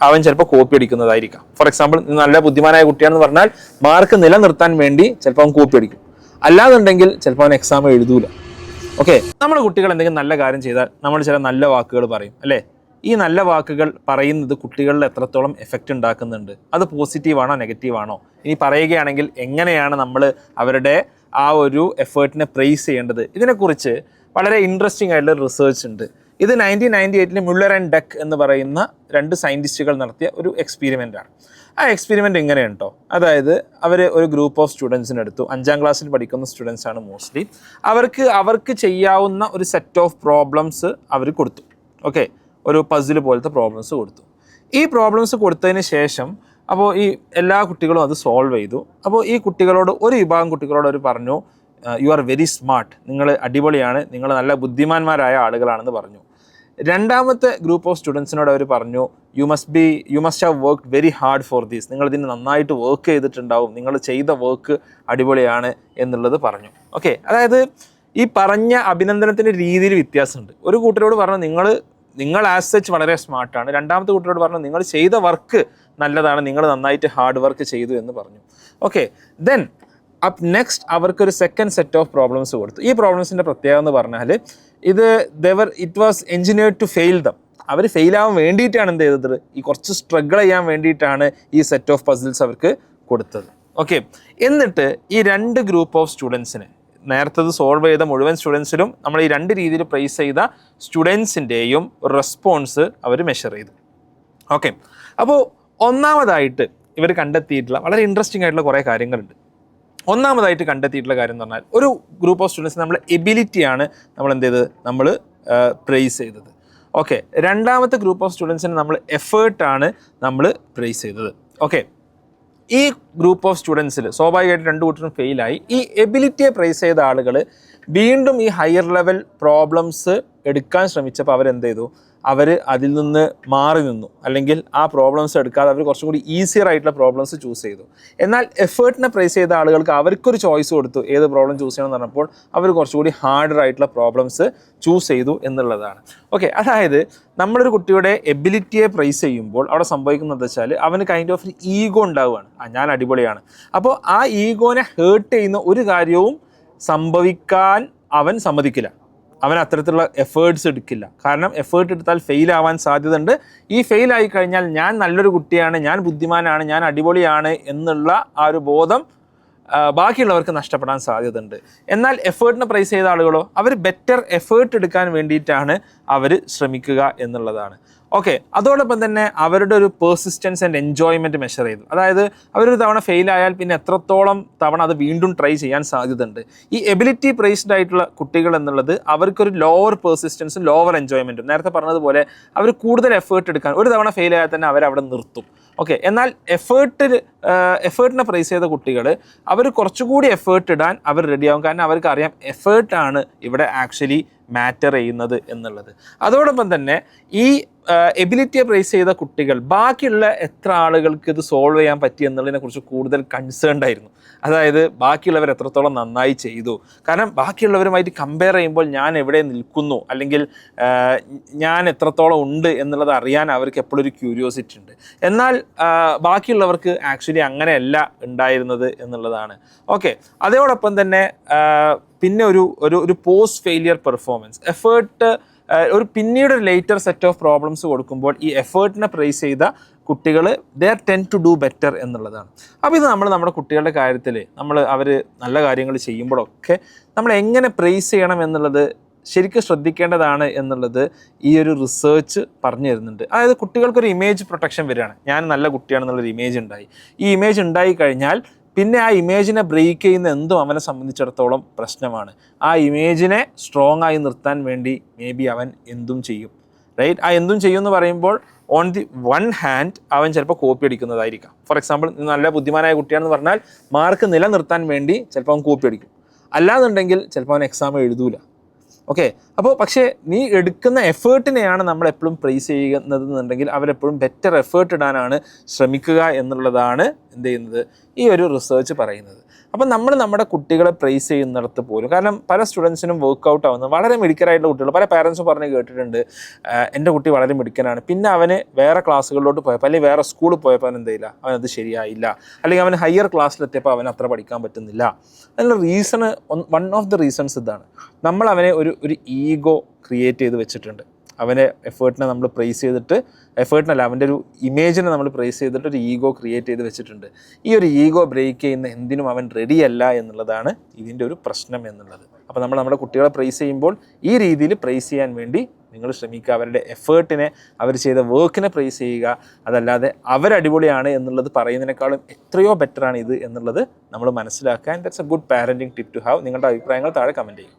അവൻ ചിലപ്പോൾ copy അടിക്കുന്നതായിരിക്കാം. For example, നല്ല ബുദ്ധിമാനായ കുട്ടിയാണെന്ന് പറഞ്ഞാൽ മാർക്ക് നിലനിർത്താൻ വേണ്ടി ചിലപ്പോൾ അവൻ കോപ്പി അടിക്കും. അല്ലാന്നുണ്ടെങ്കിൽ ചിലപ്പോൾ അവൻ എക്സാം എഴുതൂല. ഓക്കെ, നമ്മുടെ കുട്ടികൾ എന്തെങ്കിലും നല്ല കാര്യം ചെയ്താൽ നമ്മൾ ചില നല്ല വാക്കുകൾ പറയും അല്ലേ? ഈ നല്ല വാക്കുകൾ പറയുന്നത് കുട്ടികളിൽ എത്രത്തോളം എഫക്റ്റ് ഉണ്ടാക്കുന്നുണ്ട്, അത് പോസിറ്റീവാണോ നെഗറ്റീവാണോ? ഇനി പറയുകയാണെങ്കിൽ എങ്ങനെയാണ് നമ്മൾ അവരുടെ ആ ഒരു എഫേർട്ടിനെ പ്രൈസ് ചെയ്യേണ്ടത്? ഇതിനെക്കുറിച്ച് വളരെ ഇൻട്രസ്റ്റിംഗ് ആയിട്ടുള്ള റിസർച്ച് ഉണ്ട്. ഇത് 1998 മുള്ളർ ആൻഡ് ഡക്ക് എന്ന് പറയുന്ന 2 സയൻറ്റിസ്റ്റുകൾ നടത്തിയ ഒരു എക്സ്പെരിമെൻ്റാണ്. ആ എക്സ്പെരിമെൻ്റ് എങ്ങനെയാണ് കേട്ടോ, അതായത് അവർ ഒരു ഗ്രൂപ്പ് ഓഫ് സ്റ്റുഡൻസിന് എടുത്തു. 5ാം ക്ലാസ്സിൽ പഠിക്കുന്ന സ്റ്റുഡൻസ് ആണ് മോസ്റ്റ്ലി. അവർക്ക് ചെയ്യാവുന്ന ഒരു സെറ്റ് ഓഫ് പ്രോബ്ലംസ് അവർ കൊടുത്തു. ഓക്കെ, ഒരു പസിൽ പോലത്തെ പ്രോബ്ലംസ് കൊടുത്തു. ഈ പ്രോബ്ലംസ് കൊടുത്തതിന് ശേഷം അപ്പോൾ ഈ എല്ലാ കുട്ടികളും അത് സോൾവ് ചെയ്തു. അപ്പോൾ ഈ കുട്ടികളോട്, ഒരു വിഭാഗം കുട്ടികളോട് അവർ പറഞ്ഞു, യു ആർ വെരി സ്മാർട്ട്, നിങ്ങൾ അടിപൊളിയാണ്, നിങ്ങൾ നല്ല ബുദ്ധിമാന്മാരായ ആളുകളാണെന്ന് പറഞ്ഞു. രണ്ടാമത്തെ ഗ്രൂപ്പ് ഓഫ് സ്റ്റുഡൻസിനോട് അവർ പറഞ്ഞു, you must have worked very hard for these, നിങ്ങൾ ഇതിന് നന്നായിട്ട് വർക്ക് ചെയ്തിട്ടുണ്ടാവും, നിങ്ങൾ ചെയ്ത വർക്ക് അടിപൊളിയാണ് എന്നുള്ളത് പറഞ്ഞു. ഓക്കെ, അതായത് ഈ പറഞ്ഞ അഭിനന്ദനത്തിൻ്റെ രീതിയിൽ വ്യത്യാസമുണ്ട്. ഒരു കൂട്ടരോട് പറഞ്ഞു നിങ്ങൾ ആസ് സച്ച് വളരെ സ്മാർട്ടാണ്. രണ്ടാമത്തെ കൂട്ടരോട് പറഞ്ഞു നിങ്ങൾ ചെയ്ത വർക്ക് നല്ലതാണ്, നിങ്ങൾ നന്നായിട്ട് ഹാർഡ് വർക്ക് ചെയ്തു എന്ന് പറഞ്ഞു. ഓക്കെ, ദെൻ അപ്പ് നെക്സ്റ്റ് അവർക്കൊരു സെക്കൻഡ് സെറ്റ് ഓഫ് പ്രോബ്ലംസ് കൊടുത്തു. ഈ പ്രോബ്ലംസിൻ്റെ പ്രത്യേകത എന്ന് പറഞ്ഞാൽ it was engineered to fail them. അവർ ഫെയിലാവാൻ വേണ്ടിയിട്ടാണ് എന്ത് ചെയ്തത്, ഈ കുറച്ച് സ്ട്രഗിൾ ചെയ്യാൻ വേണ്ടിയിട്ടാണ് ഈ സെറ്റ് ഓഫ് പസിൽസ് അവർക്ക് കൊടുത്തത്. ഓക്കെ, എന്നിട്ട് ഈ 2 ഗ്രൂപ്പ് ഓഫ് സ്റ്റുഡൻസിനെ, നേരത്തത് സോൾവ് ചെയ്ത മുഴുവൻ സ്റ്റുഡൻസിലും നമ്മൾ ഈ 2 രീതിയിൽ പ്രൈസ് ചെയ്ത സ്റ്റുഡൻസിൻ്റെയും റെസ്പോൺസ് അവർ മെഷർ ചെയ്തു. ഓക്കെ, അപ്പോൾ ഒന്നാമതായിട്ട് ഇവർ കണ്ടെത്തിയിട്ടുള്ള വളരെ ഇൻട്രസ്റ്റിംഗ് ആയിട്ടുള്ള കുറേ കാര്യങ്ങളുണ്ട്. ഒന്നാമതായിട്ട് കണ്ടെത്തിയിട്ടുള്ള കാര്യം എന്ന് പറഞ്ഞാൽ, ഒരു ഗ്രൂപ്പ് ഓഫ് സ്റ്റുഡൻസ് നമ്മൾ എബിലിറ്റിയാണ് നമ്മൾ എന്ത് ചെയ്തത്, നമ്മൾ പ്രൈസ് ചെയ്തത്. ഓക്കെ, രണ്ടാമത്തെ ഗ്രൂപ്പ് ഓഫ് സ്റ്റുഡൻസിന് നമ്മൾ എഫേർട്ടാണ് നമ്മൾ പ്രൈസ് ചെയ്തത്. ഓക്കെ, ഈ ഗ്രൂപ്പ് ഓഫ് സ്റ്റുഡൻസിൽ സ്വാഭാവികമായിട്ട് 2 കൂട്ടരും ഫെയിലായി. ഈ എബിലിറ്റിയെ പ്രൈസ് ചെയ്ത ആളുകൾ വീണ്ടും ഈ ഹയർ ലെവൽ പ്രോബ്ലംസ് എടുക്കാൻ ശ്രമിച്ചപ്പോൾ അവരെന്ത് ചെയ്തു, അവർ അതിൽ നിന്ന് മാറി നിന്നു, അല്ലെങ്കിൽ ആ പ്രോബ്ലംസ് എടുക്കാതെ അവർ കുറച്ചും കൂടി ഈസിയർ ആയിട്ടുള്ള പ്രോബ്ലംസ് ചൂസ് ചെയ്തു. എന്നാൽ എഫേർട്ടിനെ പ്രൈസ് ചെയ്ത ആളുകൾക്ക് അവർക്കൊരു ചോയ്സ് കൊടുത്തു, ഏത് പ്രോബ്ലം ചൂസ് ചെയ്യണമെന്ന് പറഞ്ഞപ്പോൾ അവർ കുറച്ചുകൂടി ഹാർഡർ ആയിട്ടുള്ള പ്രോബ്ലംസ് ചൂസ് ചെയ്തു എന്നുള്ളതാണ്. ഓക്കെ, അതായത് നമ്മളൊരു കുട്ടിയുടെ എബിലിറ്റിയെ പ്രൈസ് ചെയ്യുമ്പോൾ അവിടെ സംഭവിക്കുന്നത് വെച്ചാൽ അവന് കൈൻഡ് ഓഫ് ഈഗോ ഉണ്ടാവുകയാണ്. ഞാൻ അടിപൊളിയാണ്. അപ്പോൾ ആ ഈഗോനെ ഹേർട്ട് ചെയ്യുന്ന ഒരു കാര്യവും സംഭവിക്കാൻ അവൻ സമ്മതിക്കില്ല. അവൻ അത്തരത്തിലുള്ള എഫേർട്സ് എടുക്കില്ല. കാരണം എഫേർട്ട് എടുത്താൽ ഫെയിൽ ആവാൻ സാധ്യതയുണ്ട്. ഈ ഫെയിൽ ആയി കഴിഞ്ഞാൽ ഞാൻ നല്ലൊരു കുട്ടിയാണ്, ഞാൻ ബുദ്ധിമാനാണ്, ഞാൻ അടിപൊളിയാണ് എന്നുള്ള ആ ഒരു ബോധം ബാക്കിയുള്ളവർക്ക് നഷ്ടപ്പെടാൻ സാധ്യതയുണ്ട്. എന്നാൽ എഫേർട്ടിനെ പ്രൈസ് ചെയ്ത ആളുകളോ, അവർ ബെറ്റർ എഫേർട്ട് എടുക്കാൻ വേണ്ടിയിട്ടാണ് അവർ ശ്രമിക്കുക എന്നുള്ളതാണ്. ഓക്കെ, അതോടൊപ്പം തന്നെ അവരുടെ ഒരു പെർസിസ്റ്റൻസ് ആൻഡ് എൻജോയ്മെൻറ്റ് മെഷർ ചെയ്തു. അതായത് അവരൊരു തവണ ഫെയിൽ ആയാൽ പിന്നെ എത്രത്തോളം തവണ അത് വീണ്ടും ട്രൈ ചെയ്യാൻ സാധ്യതയുണ്ട്. ഈ എബിലിറ്റി പ്രൈസ്ഡ് ആയിട്ടുള്ള കുട്ടികൾ എന്നുള്ളത് അവർക്കൊരു ലോവർ പെർസിസ്റ്റൻസും ലോവർ എൻജോയ്മെൻറ്റും, നേരത്തെ പറഞ്ഞതുപോലെ അവർ കൂടുതൽ എഫേർട്ട് എടുക്കാൻ, ഒരു തവണ ഫെയിൽ ആയാൽ തന്നെ അവരവിടെ നിർത്തും. ഓക്കെ, എന്നാൽ എഫേർട്ടിനെ പ്രൈസ് ചെയ്ത കുട്ടികൾ അവർ കുറച്ചുകൂടി എഫേർട്ട് ഇടാൻ അവർ റെഡിയാവും. കാരണം അവർക്ക് അറിയാം എഫേർട്ടാണ് ഇവിടെ ആക്ച്വലി മാറ്റർ ചെയ്യുന്നത് എന്നുള്ളത്. അതോടൊപ്പം തന്നെ ഈ എബിലിറ്റിയെ പ്രൈസ് ചെയ്ത കുട്ടികൾ ബാക്കിയുള്ള എത്ര ആളുകൾക്ക് ഇത് സോൾവ് ചെയ്യാൻ പറ്റി എന്നുള്ളതിനെ കുറിച്ച് കൂടുതൽ കൺസേൺഡ് ആയിരുന്നു. അതായത് ബാക്കിയുള്ളവർ എത്രത്തോളം നന്നായി ചെയ്തു. കാരണം ബാക്കിയുള്ളവരുമായിട്ട് കമ്പയർ ചെയ്യുമ്പോൾ ഞാൻ എവിടെ നിൽക്കുന്നു, അല്ലെങ്കിൽ ഞാൻ എത്രത്തോളം ഉണ്ട് എന്നുള്ളത് അറിയാൻ അവർക്ക് എപ്പോഴും ഒരു ക്യൂരിയോസിറ്റി ഉണ്ട്. എന്നാൽ ബാക്കിയുള്ളവർക്ക് ആക്ച്വലി അങ്ങനെയല്ല ഉണ്ടായിരുന്നത് എന്നുള്ളതാണ്. ഓക്കെ, അതോടൊപ്പം തന്നെ പിന്നെ ഒരു പോസ്റ്റ് ഫെയിലിയർ പെർഫോമൻസ്, എഫേർട്ട് പിന്നീട് ഒരു ലേറ്റർ സെറ്റ് ഓഫ് പ്രോബ്ലംസ് കൊടുക്കുമ്പോൾ ഈ എഫേർട്ടിനെ പ്രൈസ് ചെയ്ത കുട്ടികൾ they are tend to do better എന്നുള്ളതാണ്. അപ്പോൾ ഇത് നമ്മുടെ കുട്ടികളുടെ കാര്യത്തിൽ അവർ നല്ല കാര്യങ്ങൾ ചെയ്യുമ്പോഴൊക്കെ നമ്മൾ എങ്ങനെ പ്രൈസ് ചെയ്യണം എന്നുള്ളത് ശരിക്കും ശ്രദ്ധിക്കേണ്ടതാണ് എന്നുള്ളത് ഈ ഒരു റിസർച്ച് പറഞ്ഞു തരുന്നുണ്ട്. അതായത് കുട്ടികൾക്കൊരു ഇമേജ് പ്രൊട്ടക്ഷൻ വരികയാണ്. ഞാൻ നല്ല കുട്ടിയാണെന്നുള്ളൊരു ഇമേജ് ഉണ്ടായി. ഈ ഇമേജ് ഉണ്ടായി കഴിഞ്ഞാൽ പിന്നെ ആ ഇമേജിനെ ബ്രേക്ക് ചെയ്യുന്ന എന്തും അവനെ സംബന്ധിച്ചിടത്തോളം പ്രശ്നമാണ്. ആ ഇമേജിനെ സ്ട്രോങ് ആയി നിർത്താൻ വേണ്ടി മേ ബി അവൻ എന്തും ചെയ്യും. റൈറ്റ്, ആ എന്തും ചെയ്യും എന്ന് പറയുമ്പോൾ ഓൺ ദി വൺ ഹാൻഡ് അവൻ ചിലപ്പോൾ കോപ്പി അടിക്കുന്നതായിരിക്കാം. ഫോർ എക്സാമ്പിൾ, നല്ല ബുദ്ധിമാനായ കുട്ടിയാണെന്ന് പറഞ്ഞാൽ മാർക്ക് നിലനിർത്താൻ വേണ്ടി ചിലപ്പോൾ അവൻ കോപ്പി അടിക്കും. അല്ലാന്നുണ്ടെങ്കിൽ ചിലപ്പോൾ അവൻ എക്സാം എഴുതൂല. ഓക്കെ, അപ്പോൾ പക്ഷേ നീ എടുക്കുന്ന എഫേർട്ടിനെയാണ് നമ്മൾ എപ്പോഴും പ്രൈസ് ചെയ്യുന്നതെന്നുണ്ടെങ്കിൽ അവരെപ്പോഴും ബെറ്റർ എഫേർട്ട് ഇടാനാണ് ശ്രമിക്കുക എന്നുള്ളതാണ് എന്ത് ചെയ്യുന്നത്, ഈ ഒരു റിസർച്ച് പറയുന്നത്. അപ്പം നമ്മൾ നമ്മുടെ കുട്ടികളെ പ്രൈസ് ചെയ്യുന്നിടത്ത് പോലും, കാരണം പല സ്റ്റുഡൻസിനും വർക്കൗട്ട് ആവുന്നത്, വളരെ മിടുക്കരായിട്ടുള്ള കുട്ടികൾ, പല പാരൻസും പറഞ്ഞ് കേട്ടിട്ടുണ്ട്, എൻ്റെ കുട്ടി വളരെ മിടുക്കനാണ്, പിന്നെ അവന് വേറെ ക്ലാസ്സുകളിലോട്ട് പോയപ്പോൾ അല്ലെങ്കിൽ വേറെ സ്കൂളിൽ പോയപ്പോൾ അവൻ എന്ത് ചെയ്യില്ല, അവനത് ശരിയായില്ല, അല്ലെങ്കിൽ അവൻ ഹയർ ക്ലാസ്സിലെത്തിയപ്പോൾ അവൻ അത്ര പഠിക്കാൻ പറ്റുന്നില്ല. അതിനുള്ള reason, one of the reasons ഇതാണ്, നമ്മൾ അവനെ ഒരു ഈഗോ ക്രിയേറ്റ് ചെയ്ത് വെച്ചിട്ടുണ്ട്. അവൻ്റെ എഫേർട്ടിനെ നമ്മൾ പ്രൈസ് ചെയ്തിട്ട്, എഫേർട്ടിനല്ല അവൻ്റെ ഒരു ഇമേജിനെ നമ്മൾ പ്രൈസ് ചെയ്തിട്ട് ഒരു ഈഗോ ക്രിയേറ്റ് ചെയ്ത് വെച്ചിട്ടുണ്ട്. ഈ ഒരു ഈഗോ ബ്രേക്ക് ചെയ്യുന്ന എന്തിനും അവൻ റെഡിയല്ല എന്നുള്ളതാണ് ഇതിൻ്റെ ഒരു പ്രശ്നം എന്നുള്ളത്. അപ്പോൾ നമ്മൾ നമ്മുടെ കുട്ടികളെ പ്രൈസ് ചെയ്യുമ്പോൾ ഈ രീതിയിൽ പ്രൈസ് ചെയ്യാൻ വേണ്ടി നിങ്ങൾ ശ്രമിക്കുക. അവരുടെ എഫേർട്ടിനെ, അവർ ചെയ്ത വർക്കിനെ പ്രൈസ് ചെയ്യുക. അതല്ലാതെ അവരടിപൊളിയാണ് എന്നുള്ളത് പറയുന്നതിനേക്കാളും എത്രയോ ബെറ്ററാണ് ഇത് എന്നുള്ളത് നമ്മൾ മനസ്സിലാക്കുക. And that's a good parenting tip to have. നിങ്ങളുടെ അഭിപ്രായങ്ങൾ താഴെ കമൻറ്റ് ചെയ്യും.